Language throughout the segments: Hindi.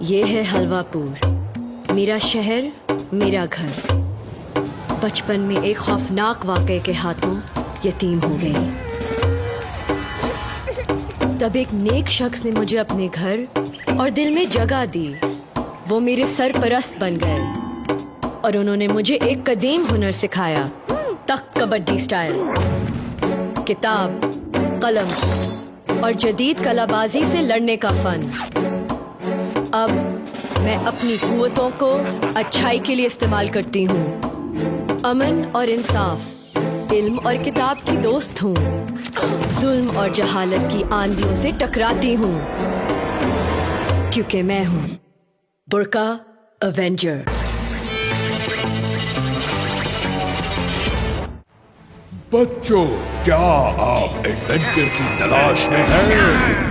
ये है हलवापुर, मेरा शहर, मेरा घर। बचपन में एक खौफनाक वाक़े के हाथों यतीम हो गई। तब एक नेक शख्स ने मुझे अपने घर और दिल में जगह दी। वो मेरे सरपरस्त बन गए और उन्होंने मुझे एक कदीम हुनर सिखाया, तख्त कबड्डी स्टाइल। किताब, कलम और जदीद कलाबाजी से लड़ने का फन। अब मैं अपनी कुव्वतों को अच्छाई के लिए इस्तेमाल करती हूँ। अमन और इंसाफ, इल्म और किताब की दोस्त हूँ। जुल्म और जहालत की आंधियों से टकराती हूँ, क्योंकि मैं हूँ बुर्का अवेंजर। बच्चों, क्या आप एडवेंचर की तलाश में हैं?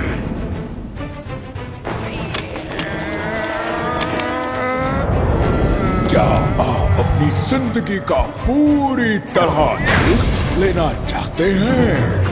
क्या आप अपनी जिंदगी का पूरी तरह लुत्फ लेना चाहते हैं?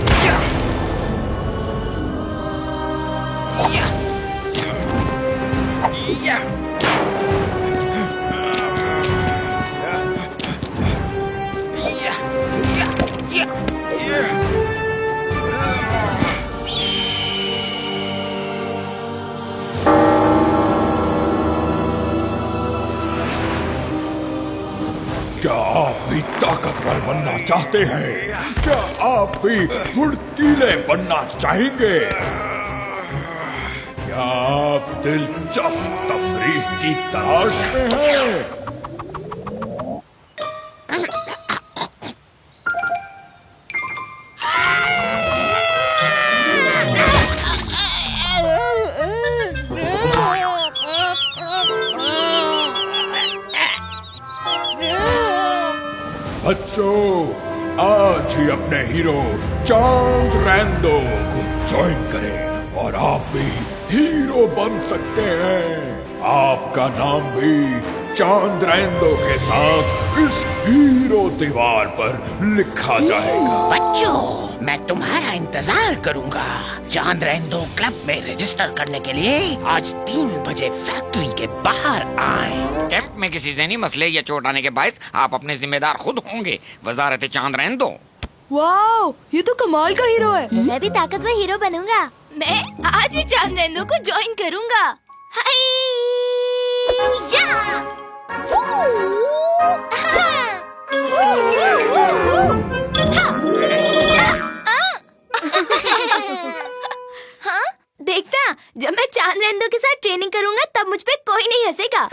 क्या आप भी ताकतवर बनना चाहते हैं? क्या आप भी फुर्तीले बनना चाहेंगे? क्या आप दिलचस्प तफरीह की तलाश में हैं? बच्चों, आज ही अपने हीरो चांद रैंडो को ज्वाइन करें और आप भी हीरो बन सकते हैं। आपका नाम भी चांद रैंडो के साथ इस हीरो दीवार पर लिखा जाएगा। बच्चों, मैं तुम्हारा इंतजार करूंगा। चांद रैंडो क्लब में रजिस्टर करने के लिए आज 3 बजे फैक्ट्री के बाहर आए। कैंप में किसी ज़हनी मसले या चोट आने के बायस आप अपने जिम्मेदार खुद होंगे। वजारत चांद रैंडो। वाओ, ये तो कमाल का हीरो है। मैं भी ताकतवर हीरो बनूंगा। मैं आज ही चांद रैंडो को ज्वाइन करूंगा। हाँ, देखना, जब मैं चांद रैंडो के साथ ट्रेनिंग करूंगा तब मुझ पे कोई नहीं हंसेगा।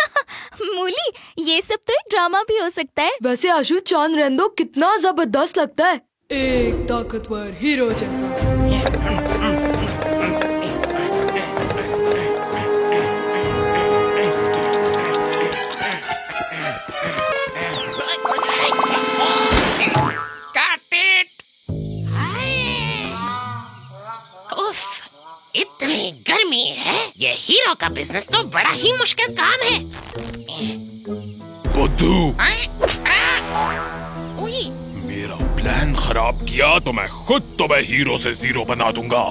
मूली, ये सब तो एक ड्रामा भी हो सकता है। वैसे आशु, चांद रैंडो कितना जबरदस्त लगता है, एक ताकतवर हीरो जैसा। उफ, इतनी गर्मी है। ये हीरो का बिजनेस तो बड़ा ही मुश्किल काम है। बुद्धू, उई, मेरा प्लान खराब किया तो मैं खुद तुम्हें हीरो से जीरो बना दूंगा।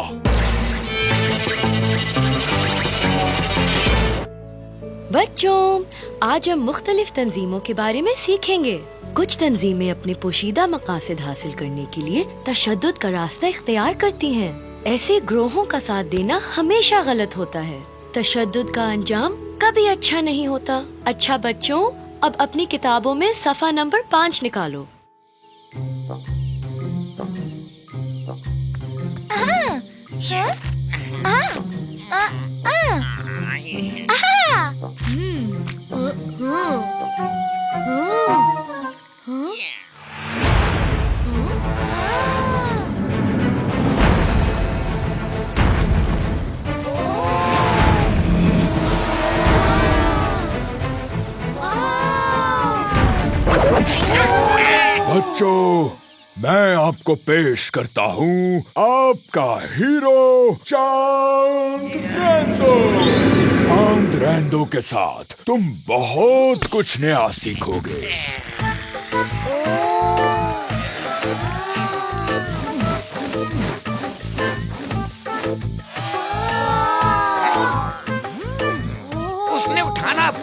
बच्चों, आज हम मुख्तलिफ तंजीमों के बारे में सीखेंगे। कुछ तंजीमें अपने पोशीदा मकासद हासिल करने के लिए तशद्दुद का रास्ता इख्तियार करती हैं। ऐसे ग्रोहों का साथ देना हमेशा गलत होता है। तशद्दुद का अंजाम कभी अच्छा नहीं होता। अच्छा बच्चों, अब अपनी किताबों में सफ़ा नंबर 5 निकालो। बच्चों, मैं आपको पेश करता हूँ आपका हीरो चांद रैंडो। चांद रैंडो के साथ तुम बहुत कुछ नया सीखोगे।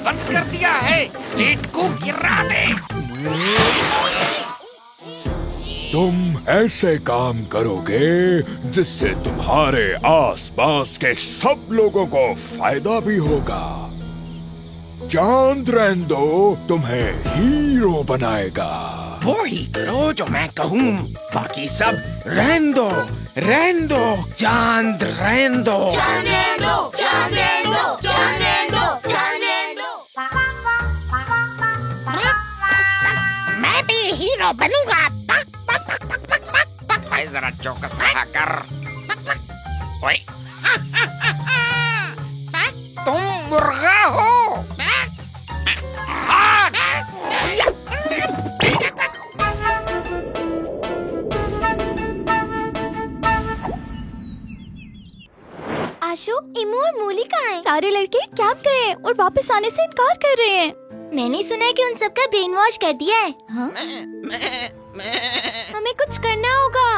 बंद कर दिया है। गेट को गिरा दे। तुम ऐसे काम करोगे जिससे तुम्हारे आसपास के सब लोगों को फायदा भी होगा। चांद रैंडो तुम्हें हीरो बनाएगा। वो ही करो जो मैं कहूँ, बाकी सब रैंडो रैंडो चांद रैंडो। चांद रैंडो, चांद रैंडो, चांद रैंडो, चांद रैंडो। मैं भी हीरो बनूंगा। भाई जरा चौकस रहा कर। ओए, तुम मुर्गा हो। आशु, इमू और मूली कहाँ हैं? सारे लड़के कैंप गए हैं और वापस आने से इनकार कर रहे हैं। मैंने सुना है कि उन सबका ब्रेन वॉश कर दिया है। हाँ? हमें कुछ करना होगा।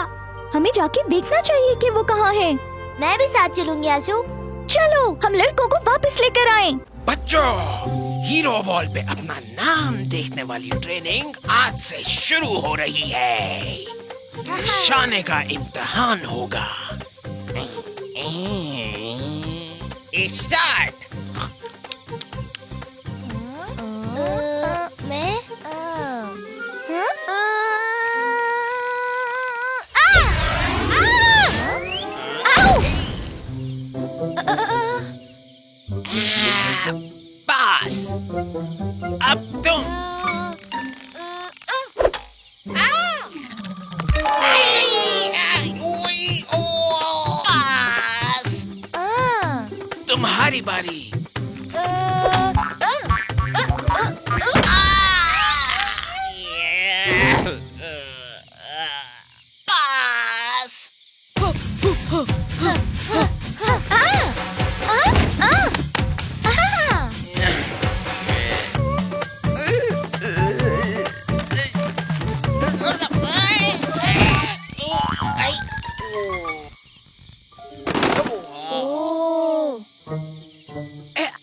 हमें जाके देखना चाहिए कि वो कहाँ है। मैं भी साथ चलूंगी आशु। चलो हम लड़कों को वापस लेकर आएं। बच्चों, हीरो वॉल पे अपना नाम देखने वाली ट्रेनिंग आज से शुरू हो रही है। निशाने का इम्तिहान होगा। स्टार्ट। मैं पास। अब तुम। पास। तुम्हारी बारी। पास।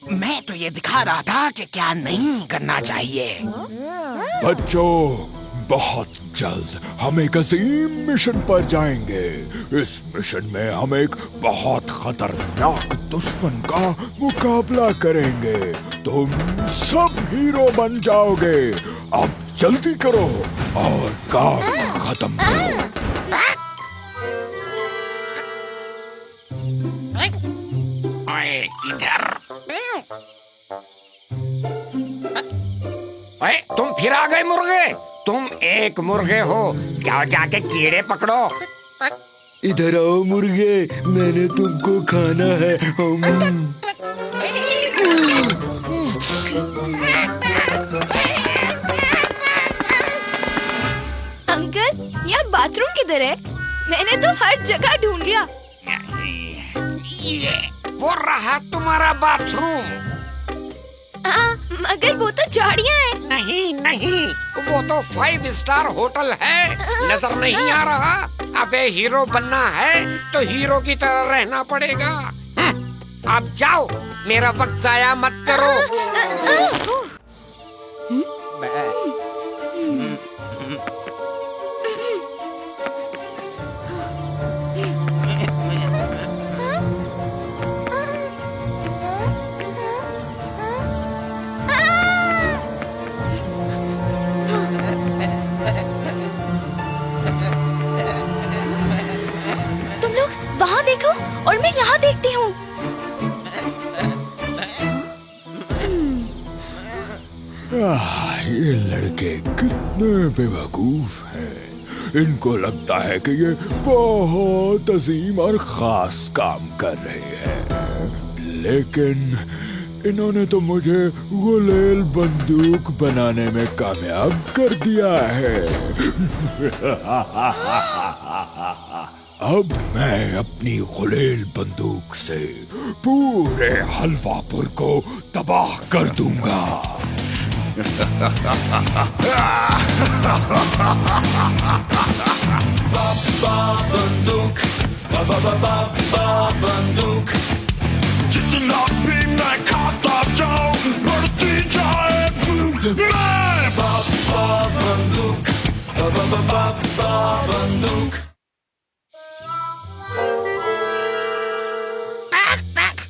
मैं तो ये दिखा रहा था कि क्या नहीं करना चाहिए। बच्चों, बहुत जल्द हम एक अजीम मिशन पर जाएंगे। इस मिशन में हम एक बहुत खतरनाक दुश्मन का मुकाबला करेंगे। तुम सब हीरो बन जाओगे। अब जल्दी करो और काम खत्म करो। ओए, इधर। ओए, तुम फिर आ गए मुर्गे। तुम एक मुर्गे हो। जाओ जाके कीड़े पकड़ो। इधर आओ मुर्गे, मैंने तुमको खाना है। अंकल, यहाँ बाथरूम किधर है? मैंने तो हर जगह ढूंढ लिया। ये वो रहा तुम्हारा बाथरूम। मगर वो तो झाड़ियाँ हैं। नहीं नहीं, वो तो 5 स्टार होटल है। नजर नहीं आ रहा? अबे हीरो बनना है तो हीरो की तरह रहना पड़ेगा। अब जाओ, मेरा वक्त जाया मत करो। तुम लोग वहाँ देखो और मैं यहाँ देखती हूँ। ये लड़के कितने बेवकूफ हैं। इनको लगता है कि ये बहुत अजीम और खास काम कर रहे हैं, लेकिन इन्होंने तो मुझे गुलेल बंदूक बनाने में कामयाब कर दिया है। अब मैं अपनी गुलेल बंदूक से पूरे हलवापुर को तबाह कर दूंगा। बंदूक, बंदूक, जितना भी मैं खाता जाऊं बढ़ती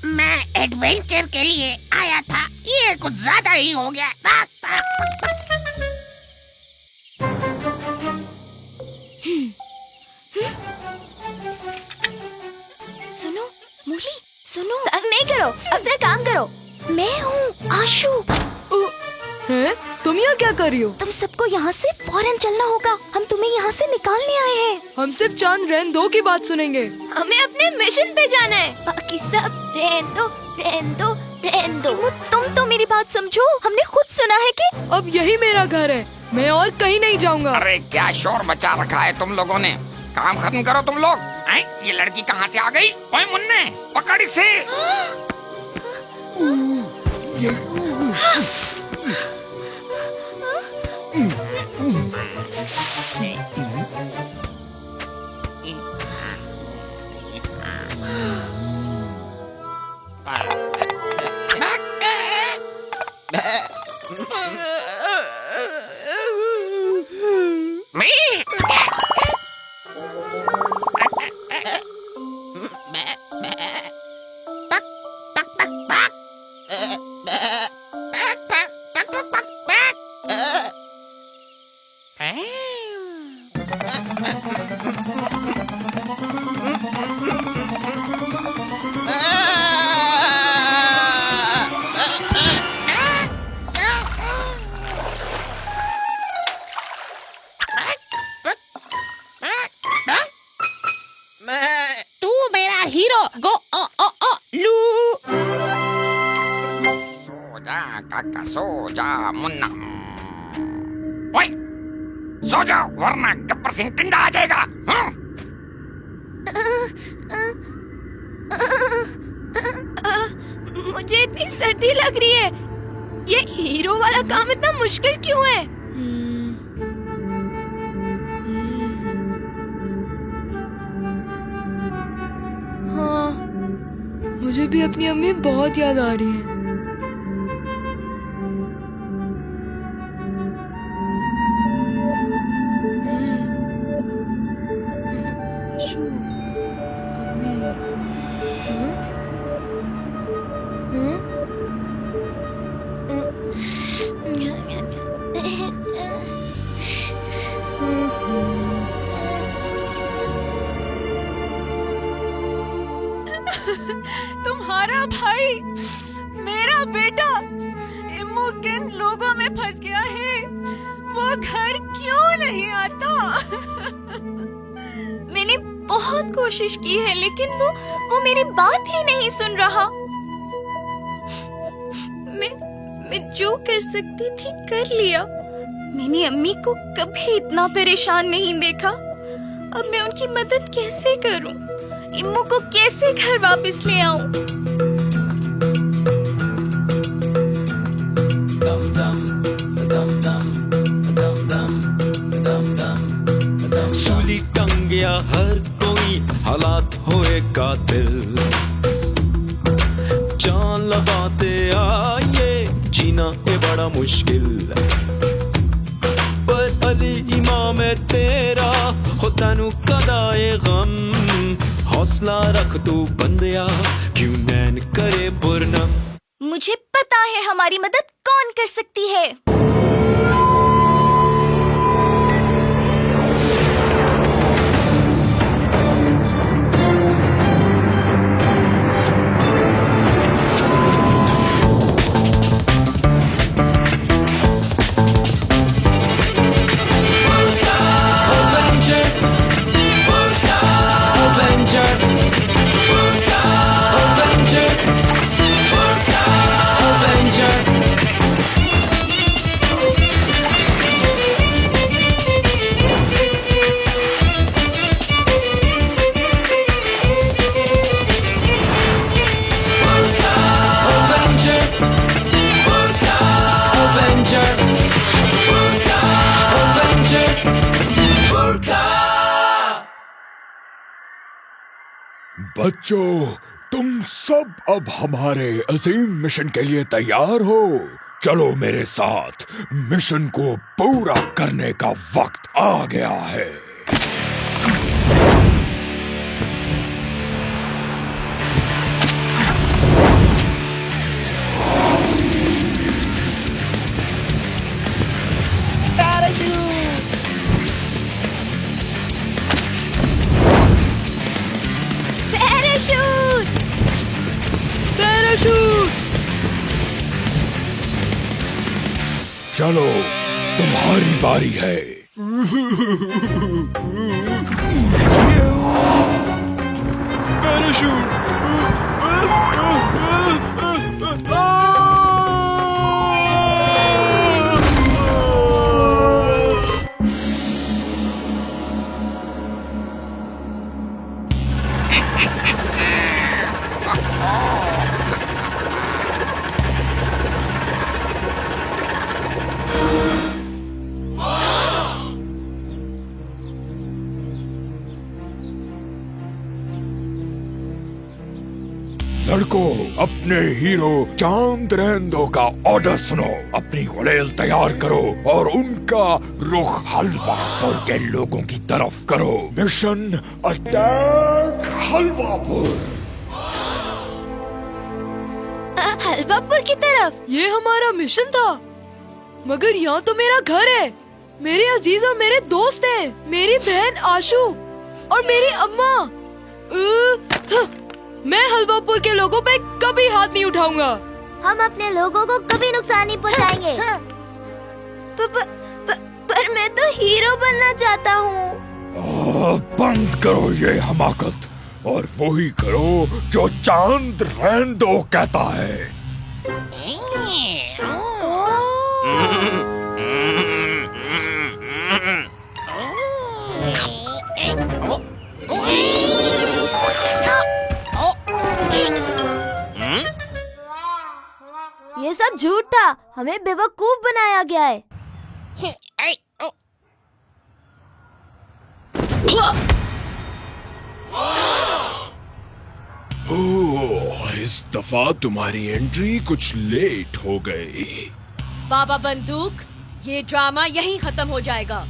मैं एडवेंचर के लिए आया था, ये कुछ ज्यादा ही हो गया। सुनो मूली, सुनो। तंग नहीं करो, अपना काम करो। मैं हूँ आशु। हैं? तुम यहाँ क्या कर रही हो? तुम सबको यहाँ से फौरन चलना होगा। हम तुम्हें यहाँ से निकालने आए हैं। हम सिर्फ चांद रहने की बात सुनेंगे। हमें अपने मिशन पे जाना है। बाकी सब रहने दो, रहने दो, रहने दो। तुम तो मेरी बात समझो। हमने खुद सुना है कि अब यही मेरा घर है, मैं और कहीं नहीं जाऊंगा। अरे क्या शोर मचा रखा है तुम लोगों ने? काम खत्म करो तुम लोग। ये लड़की कहाँ से आ गई? ओए मुन्ने, पकड़ इसे। तू मेरा हीरो गो ओ ओ ओ लू। सो जा काका, सो जा मुन्ना। ओए सो जा, वरना गब्बर सिंह टिंडा आ जाएगा। मुझे इतनी सर्दी लग रही है। ये हीरो वाला काम इतना मुश्किल क्यों है? हाँ, मुझे भी अपनी अम्मी बहुत याद आ रही है। आशु, अम्मी, हाँ? तुम्हारा भाई, मेरा बेटा इम्मू किन लोगों में फंस गया है। वो घर क्यों नहीं आता? मैंने बहुत कोशिश की है, लेकिन वो मेरी बात ही नहीं सुन रहा। मैं जो कर सकती थी कर लिया। मैंने अम्मी को कभी इतना परेशान नहीं देखा। अब मैं उनकी मदद कैसे करूं? इम्मू को कैसे घर वापस ले आऊं? सूली टंग गया हर कोई, हालात होए कातिल। जान लगाते आए, जीना है बड़ा मुश्किल। पर अली इमाम है तेरा, हो तैनू कदाए गम। हौसला रख तू बंदिया, क्यों नैन करे पुरनम। मुझे पता है हमारी मदद कौन कर सकती है। बच्चों, तुम सब अब हमारे अजीम मिशन के लिए तैयार हो? चलो मेरे साथ, मिशन को पूरा करने का वक्त आ गया है। पैराशूट! चलो तुम्हारी बारी है। लड़कों, अपने हीरो चांद रेंदो का ऑर्डर सुनो। अपनी गुलेल तैयार करो और उनका रुख हलवापुर के लोगों की तरफ करो। Mission attack Halwapur. हलवापुर की तरफ? ये हमारा मिशन था, मगर यहाँ तो मेरा घर है, मेरे अजीज और मेरे दोस्त हैं, मेरी बहन आशू और मेरी अम्मा। मैं हलवापुर के लोगों पे कभी हाथ नहीं उठाऊंगा। हम अपने लोगों को कभी नुकसान नहीं पहुंचाएंगे। पर मैं तो हीरो बनना चाहता हूँ। बंद करो ये हमाकत और वही करो जो चांद रेंदो कहता है। ये सब झूठ था, हमें बेवकूफ बनाया गया है। ओह, इस दफा तुम्हारी एंट्री कुछ लेट हो गई। बाबा बंदूक, ये ड्रामा यहीं खत्म हो जाएगा।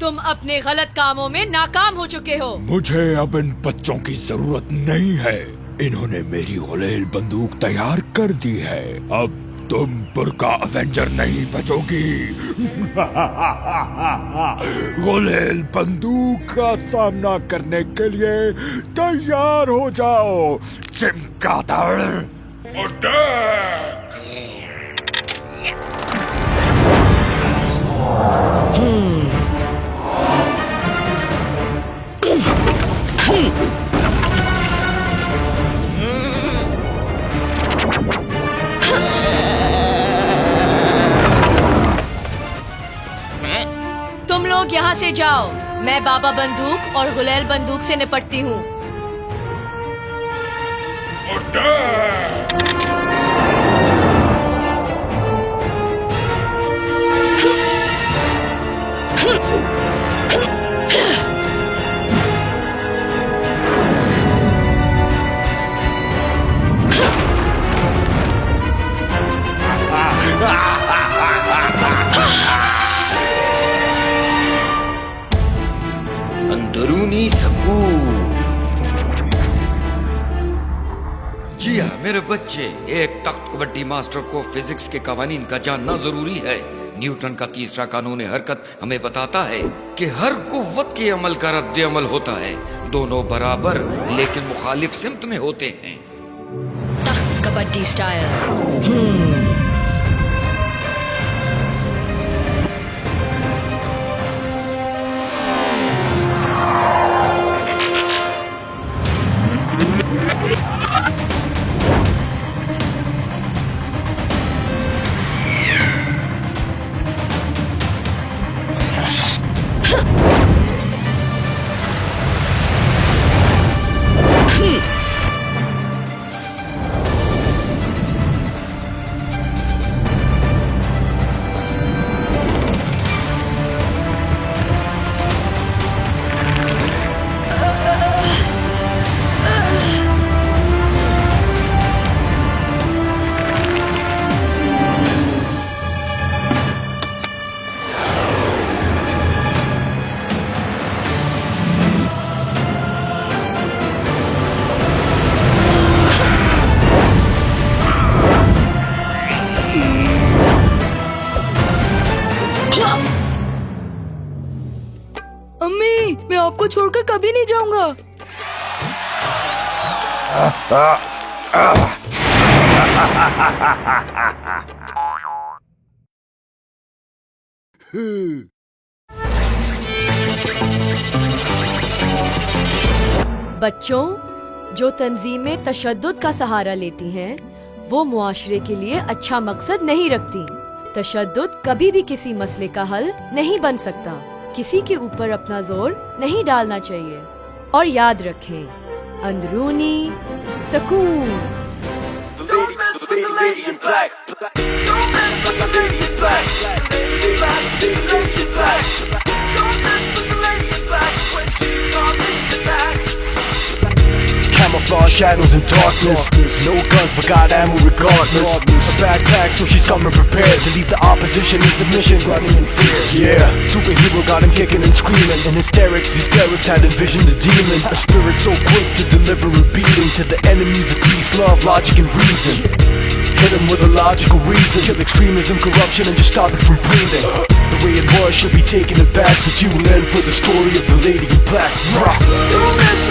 तुम अपने गलत कामों में नाकाम हो चुके हो। मुझे अब इन बच्चों की जरूरत नहीं है। इन्होंने मेरी गुलेल बंदूक तैयार कर दी है। अब तुम पुरका अवेंजर नहीं बचोगी। गुलेल बंदूक का सामना करने के लिए तैयार हो जाओ। चिमगादड़ अटैक! तुम लोग यहाँ से जाओ, मैं बाबा बंदूक और गुलेल बंदूक से निपटती हूँ। अंदरूनी सकून। जी हाँ मेरे बच्चे, एक तख्त कबड्डी मास्टर को फिजिक्स के कवानीन का जानना जरूरी है। न्यूटन का तीसरा कानून हरकत हमें बताता है कि हर कुव्वत के अमल का रद्द अमल होता है। दोनों बराबर लेकिन मुखालिफ सिमत में होते हैं। तख्त कबड्डी स्टाइल। आपको छोड़कर कभी नहीं जाऊंगा। बच्चों, जो तंजीमें तशद्दुद का सहारा लेती हैं, वो मुआशरे के लिए अच्छा मकसद नहीं रखती। तशद्दुद कभी भी किसी मसले का हल नहीं बन सकता। किसी के ऊपर अपना जोर नहीं डालना चाहिए। और याद रखें, अंदरूनी सुकून। Camouflage shadows and darkness. No guns but got ammo regardless. A backpack so she's coming prepared to leave the opposition in submission, running in fear. Yeah, superhero got him kicking and screaming. In hysterics, these barracks had envisioned a demon. A spirit so quick to deliver a beating to the enemies of peace, love, logic and reason. Hit him with a logical reason. Kill extremism, corruption and just stop it from breathing. The way it was, she'll be taking it back. So tune in for the story of the lady in black. Don't mess